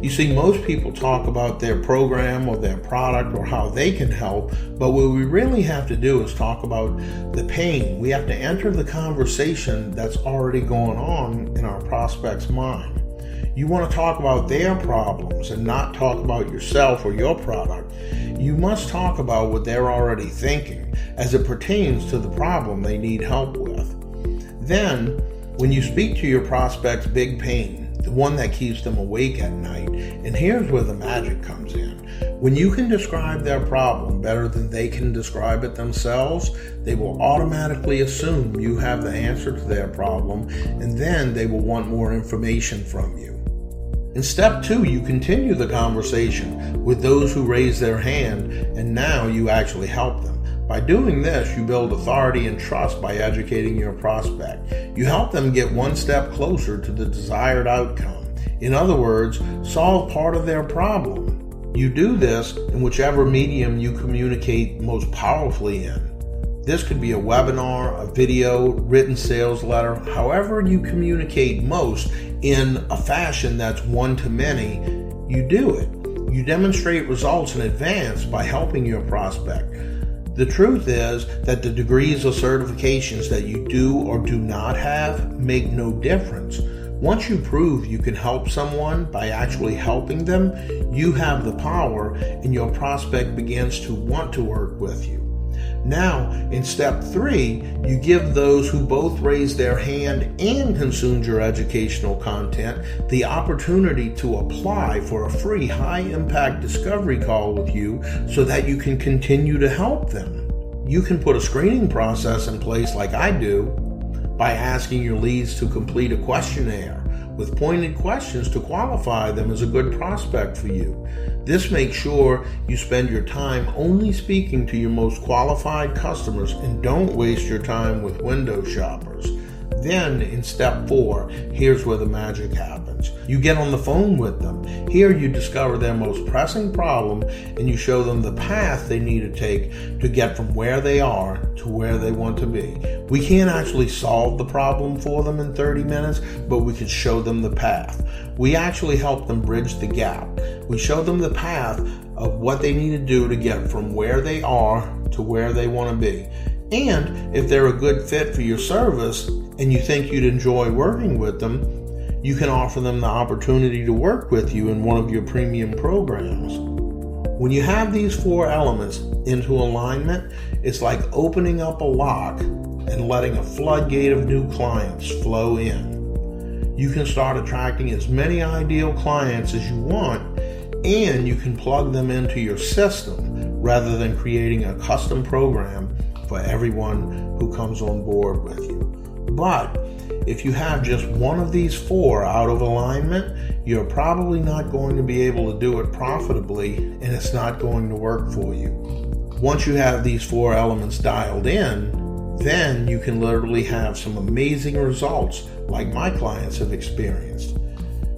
You see, most people talk about their program or their product or how they can help, but what we really have to do is talk about the pain. We have to enter the conversation that's already going on in our prospect's mind. You want to talk about their problems and not talk about yourself or your product. You must talk about what they're already thinking as it pertains to the problem they need help with. Then, when you speak to your prospect's big pain, the one that keeps them awake at night, and here's where the magic comes in. When you can describe their problem better than they can describe it themselves, they will automatically assume you have the answer to their problem, and then they will want more information from you. In step 2, you continue the conversation with those who raise their hand, and now you actually help them. By doing this, you build authority and trust by educating your prospect. You help them get one step closer to the desired outcome. In other words, solve part of their problem. You do this in whichever medium you communicate most powerfully in. This could be a webinar, a video, written sales letter, however you communicate most in a fashion that's one-to-many, you do it. You demonstrate results in advance by helping your prospect. The truth is that the degrees or certifications that you do or do not have make no difference. Once you prove you can help someone by actually helping them, you have the power and your prospect begins to want to work with you. Now, in step 3, you give those who both raised their hand and consumed your educational content the opportunity to apply for a free high-impact discovery call with you so that you can continue to help them. You can put a screening process in place like I do by asking your leads to complete a questionnaire with pointed questions to qualify them as a good prospect for you. This makes sure you spend your time only speaking to your most qualified customers and don't waste your time with window shoppers. Then in step 4, here's where the magic happens. You get on the phone with them. Here you discover their most pressing problem and you show them the path they need to take to get from where they are to where they want to be. We can't actually solve the problem for them in 30 minutes, but we can show them the path. We actually help them bridge the gap. We show them the path of what they need to do to get from where they are to where they want to be. And if they're a good fit for your service and you think you'd enjoy working with them, you can offer them the opportunity to work with you in one of your premium programs. When you have these 4 elements into alignment, it's like opening up a lock and letting a floodgate of new clients flow in. You can start attracting as many ideal clients as you want, and you can plug them into your system rather than creating a custom program for everyone who comes on board with you. But if you have just one of these 4 out of alignment, you're probably not going to be able to do it profitably, and it's not going to work for you. Once you have these 4 elements dialed in, then you can literally have some amazing results like my clients have experienced.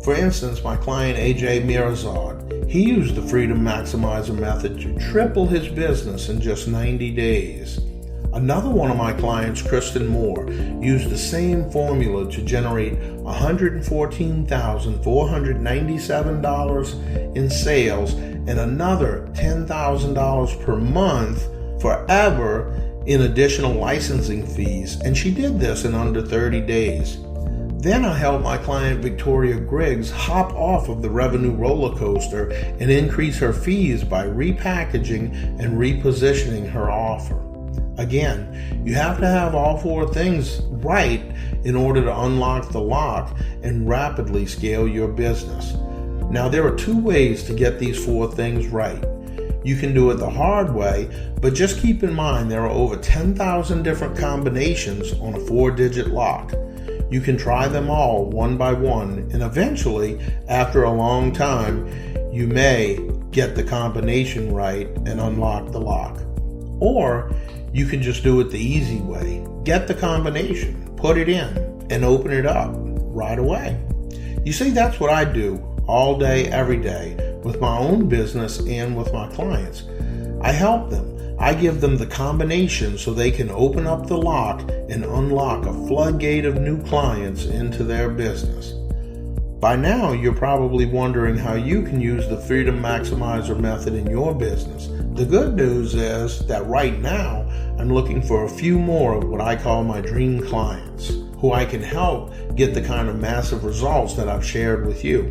For instance, my client AJ Mirazad, he used the Freedom Maximizer method to triple his business in just 90 days. Another one of my clients, Kristen Moore, used the same formula to generate $114,497 in sales and another $10,000 per month forever in additional licensing fees, and she did this in under 30 days. Then I helped my client Victoria Griggs hop off of the revenue roller coaster and increase her fees by repackaging and repositioning her offer. Again, you have to have all 4 things right in order to unlock the lock and rapidly scale your business. Now, there are 2 ways to get these 4 things right. You can do it the hard way, but just keep in mind there are over 10,000 different combinations on a 4-digit lock. You can try them all one by one, and eventually, after a long time, you may get the combination right and unlock the lock. Or you can just do it the easy way. Get the combination, put it in, and open it up right away. You see, that's what I do all day, every day, with my own business and with my clients. I help them. I give them the combination so they can open up the lock and unlock a floodgate of new clients into their business. By now, you're probably wondering how you can use the Freedom Maximizer method in your business. The good news is that right now, I'm looking for a few more of what I call my dream clients, who I can help get the kind of massive results that I've shared with you.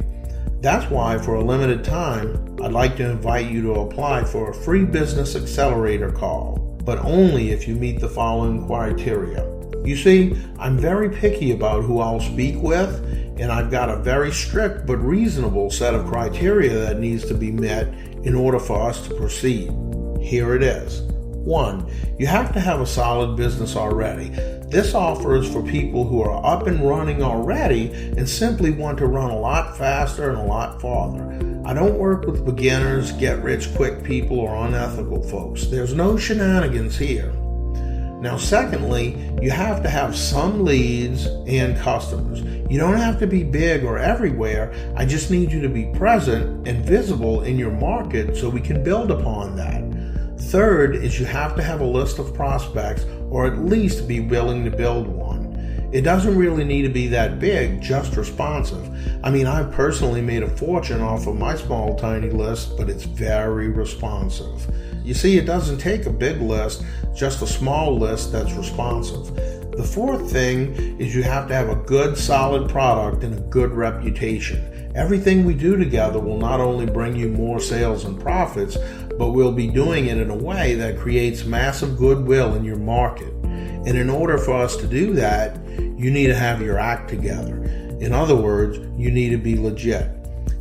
That's why, for a limited time, I'd like to invite you to apply for a free business accelerator call, but only if you meet the following criteria. You see, I'm very picky about who I'll speak with, and I've got a very strict but reasonable set of criteria that needs to be met in order for us to proceed. Here it is. 1. You have to have a solid business already. This offer is for people who are up and running already and simply want to run a lot faster and a lot farther. I don't work with beginners, get-rich-quick people, or unethical folks. There's no shenanigans here. Now, secondly, you have to have some leads and customers. You don't have to be big or everywhere. I just need you to be present and visible in your market so we can build upon that. Third is you have to have a list of prospects, or at least be willing to build one. It doesn't really need to be that big, just responsive. I mean, I've personally made a fortune off of my small, tiny list, but it's very responsive. You see, it doesn't take a big list, just a small list that's responsive. The fourth thing is you have to have a good, solid product and a good reputation. Everything we do together will not only bring you more sales and profits, but we'll be doing it in a way that creates massive goodwill in your market. And in order for us to do that, you need to have your act together. In other words, you need to be legit.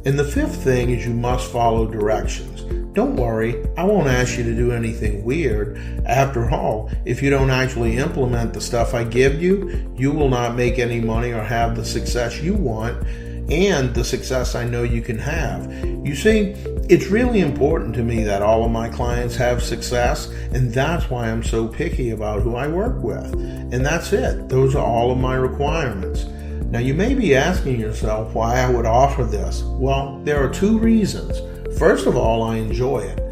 And the fifth thing is you must follow directions. Don't worry, I won't ask you to do anything weird. After all, if you don't actually implement the stuff I give you, you will not make any money or have the success you want and the success I know you can have. You see, it's really important to me that all of my clients have success, and that's why I'm so picky about who I work with. And that's it. Those are all of my requirements. Now, you may be asking yourself why I would offer this. Well, there are two reasons. First of all, I enjoy it.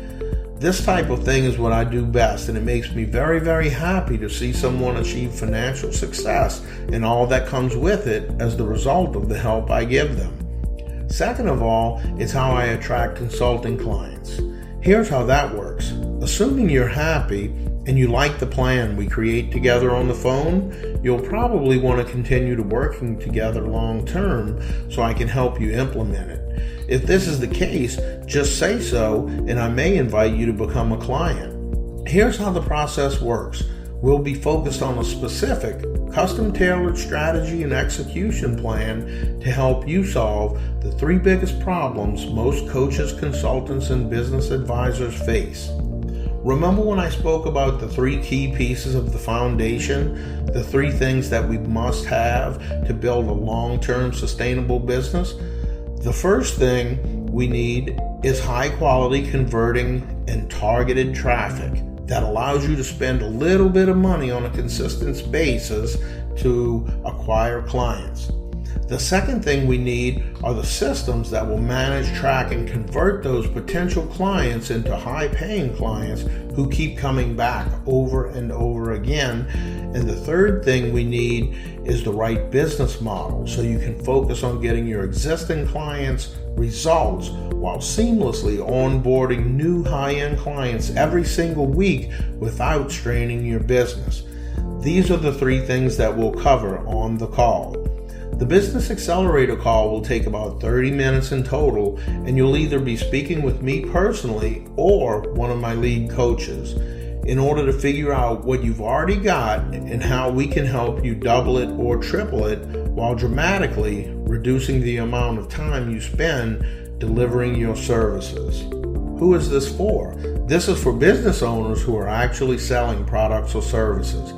This type of thing is what I do best, and it makes me very, very happy to see someone achieve financial success and all that comes with it as the result of the help I give them. Second of all, it's how I attract consulting clients. Here's how that works. Assuming you're happy and you like the plan we create together on the phone, you'll probably want to continue to working together long term so I can help you implement it. If this is the case, just say so and I may invite you to become a client. Here's how the process works. We'll be focused on a specific, custom-tailored strategy and execution plan to help you solve the 3 biggest problems most coaches, consultants, and business advisors face. Remember when I spoke about the 3 key pieces of the foundation, the 3 things that we must have to build a long-term sustainable business? The first thing we need is high-quality converting and targeted traffic that allows you to spend a little bit of money on a consistent basis to acquire clients. The second thing we need are the systems that will manage, track, and convert those potential clients into high-paying clients who keep coming back over and over again. And the third thing we need is the right business model so you can focus on getting your existing clients results while seamlessly onboarding new high-end clients every single week without straining your business. These are the 3 things that we'll cover on the call. The Business Accelerator call will take about 30 minutes in total, and you'll either be speaking with me personally or one of my lead coaches in order to figure out what you've already got and how we can help you double it or triple it while dramatically reducing the amount of time you spend delivering your services. Who is this for? This is for business owners who are actually selling products or services,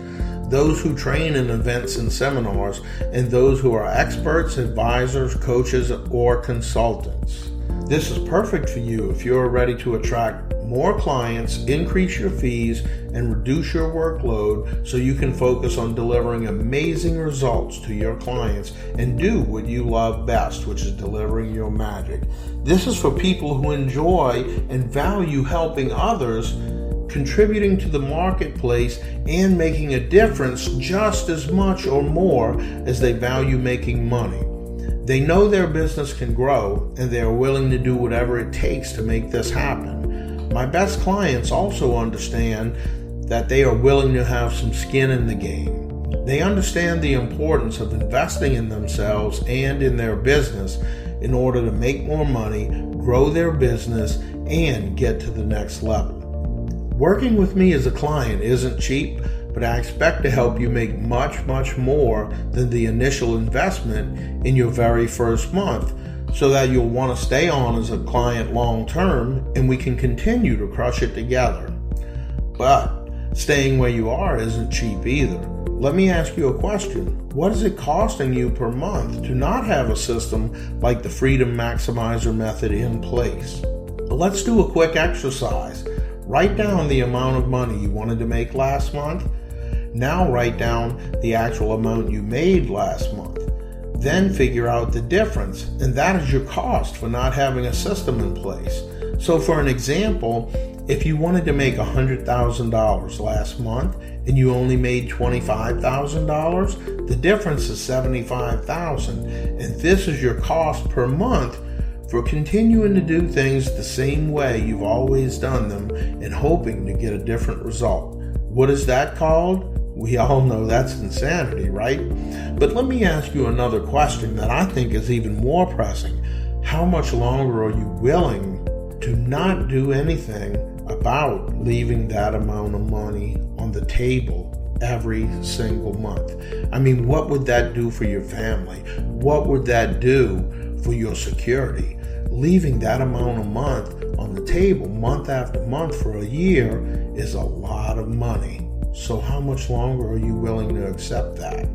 those who train in events and seminars, and those who are experts, advisors, coaches, or consultants. This is perfect for you if you're ready to attract more clients, increase your fees, and reduce your workload so you can focus on delivering amazing results to your clients and do what you love best, which is delivering your magic. This is for people who enjoy and value helping others, contributing to the marketplace, and making a difference just as much or more as they value making money. They know their business can grow, and they are willing to do whatever it takes to make this happen. My best clients also understand that they are willing to have some skin in the game. They understand the importance of investing in themselves and in their business in order to make more money, grow their business, and get to the next level. Working with me as a client isn't cheap, but I expect to help you make much, much more than the initial investment in your very first month, so that you'll want to stay on as a client long term and we can continue to crush it together. But staying where you are isn't cheap either. Let me ask you a question. What is it costing you per month to not have a system like the Freedom Maximizer method in place? Let's do a quick exercise. Write down the amount of money you wanted to make last month. Now write down the actual amount you made last month. Then figure out the difference, and that is your cost for not having a system in place. So for an example, if you wanted to make $100,000 last month and you only made $25,000, the difference is $75,000, and this is your cost per month for continuing to do things the same way you've always done them and hoping to get a different result. What is that called? We all know that's insanity, right? But let me ask you another question that I think is even more pressing. How much longer are you willing to not do anything about leaving that amount of money on the table every single month? I mean, what would that do for your family? What would that do for your security? Leaving that amount a month on the table month after month for a year is a lot of money. So how much longer are you willing to accept that?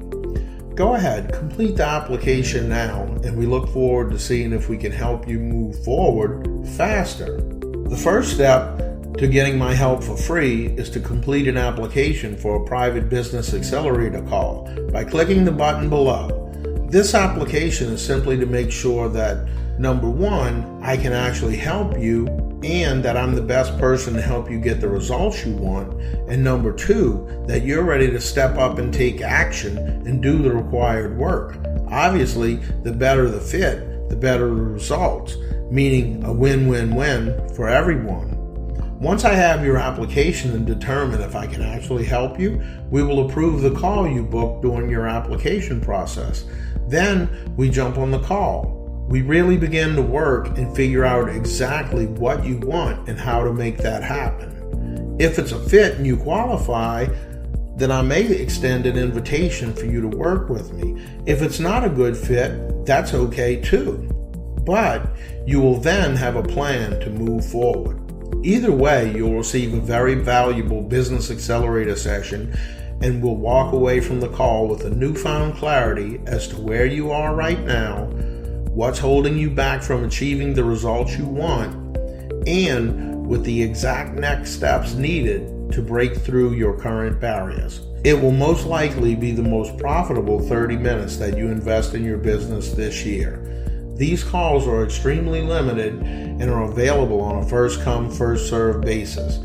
Go ahead, complete the application now, and we look forward to seeing if we can help you move forward faster. The first step to getting my help for free is to complete an application for a private business accelerator call by clicking the button below. This application is simply to make sure that, number one, I can actually help you and that I'm the best person to help you get the results you want, and number two, that you're ready to step up and take action and do the required work. Obviously, the better the fit, the better the results, meaning a win-win-win for everyone. Once I have your application and determine if I can actually help you, we will approve the call you booked during your application process. Then we jump on the call. We really begin to work and figure out exactly what you want and how to make that happen. If it's a fit and you qualify, then I may extend an invitation for you to work with me. If it's not a good fit, that's okay too. But you will then have a plan to move forward. Either way, you'll receive a very valuable business accelerator session and will walk away from the call with a newfound clarity as to where you are right now, what's holding you back from achieving the results you want, and with the exact next steps needed to break through your current barriers. It will most likely be the most profitable 30 minutes that you invest in your business this year. These calls are extremely limited and are available on a first-come, first-served basis.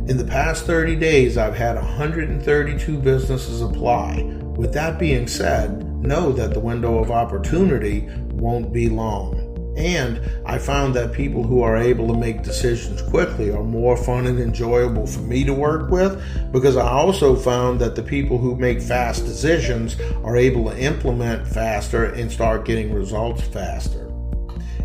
In the past 30 days, I've had 132 businesses apply. With that being said, know that the window of opportunity won't be long. And I found that people who are able to make decisions quickly are more fun and enjoyable for me to work with, because I also found that the people who make fast decisions are able to implement faster and start getting results faster.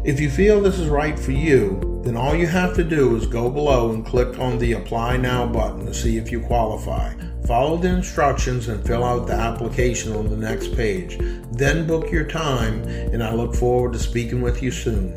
If you feel this is right for you, then all you have to do is go below and click on the Apply Now button to see if you qualify. Follow the instructions and fill out the application on the next page. Then book your time, and I look forward to speaking with you soon.